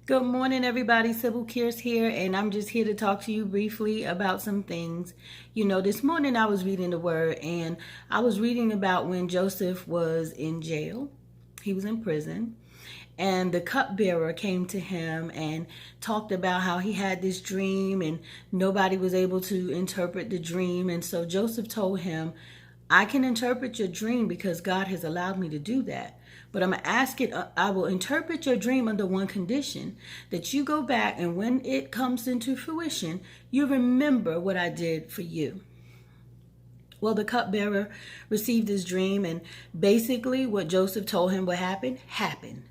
Good morning, everybody. Sybil Kears here, and I'm just here to talk to you briefly about some things. This morning I was reading the Word, and I was reading about when Joseph was in jail. He was in prison, and the cupbearer came to him and talked about how he had this dream, and nobody was able to interpret the dream. And so Joseph told him, I can interpret your dream because God has allowed me to do that. But I'm going to ask it, I will interpret your dream under one condition, that you go back and when it comes into fruition, you remember what I did for you. Well, the cupbearer received his dream, and basically what Joseph told him would happen, happened.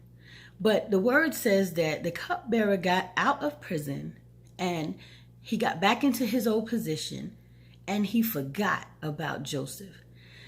But the word says that the cupbearer got out of prison and he got back into his old position and he forgot about Joseph.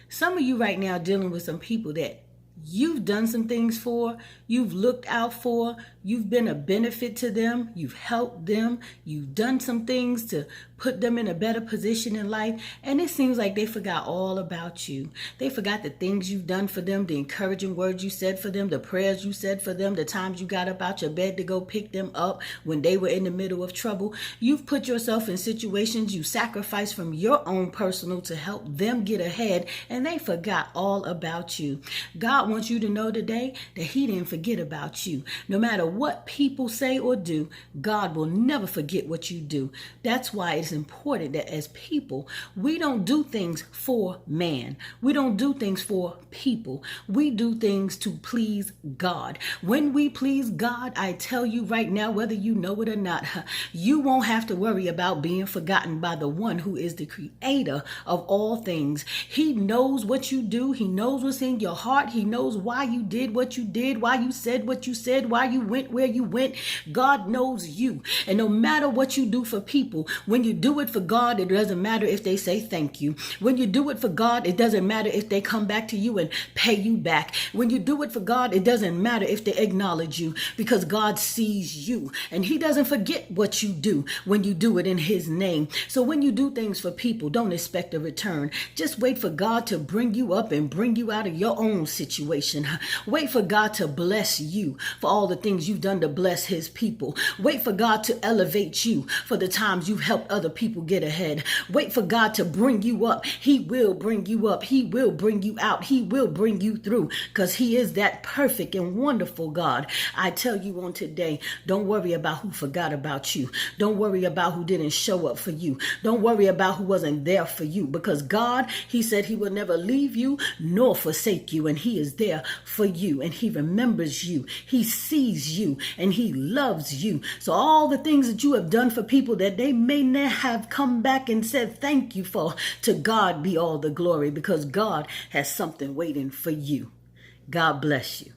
Some of you right now dealing with some people that you've done some things for, you've looked out for, you've been a benefit to them, you've helped them, you've done some things to put them in a better position in life, and it seems like they forgot all about you. They forgot the things you've done for them, the encouraging words you said for them, the prayers you said for them, the times you got up out your bed to go pick them up when they were in the middle of trouble. You've put yourself in situations you sacrificed from your own personal to help them get ahead, and they forgot all about you. God wants you to know today that He didn't forget about you. No matter what people say or do, God will never forget what you do. That's why it's important that as people, we don't do things for man. We don't do things for people. We do things to please God. When we please God, I tell you right now, whether you know it or not, you won't have to worry about being forgotten by the one who is the creator of all things. He knows what you do. He knows what's in your heart. He knows why you did what you did, why you said what you said, why you went where you went. God knows you. And no matter what you do for people, when you do it for God, it doesn't matter if they say thank you. When you do it for God, it doesn't matter if they come back to you and pay you back. When you do it for God, it doesn't matter if they acknowledge you, because God sees you and He doesn't forget what you do when you do it in His name. So when you do things for people, don't expect a return. Just wait for God to bring you up and bring you out of your own situation. Wait for God to bless you for all the things you've done to bless His people. Wait for God to elevate you for the times you've helped other people get ahead. Wait for God to bring you up. He will bring you up. He will bring you out. He will bring you through, because He is that perfect and wonderful God. I tell you on today, don't worry about who forgot about you. Don't worry about who didn't show up for you. Don't worry about who wasn't there for you, because God, He said He will never leave you nor forsake you, and He is there for you, and He remembers you. He sees you, and He loves you. So all the things that you have done for people that they may not have come back and said thank you for, to God be all the glory, because God has something waiting for you. God bless you.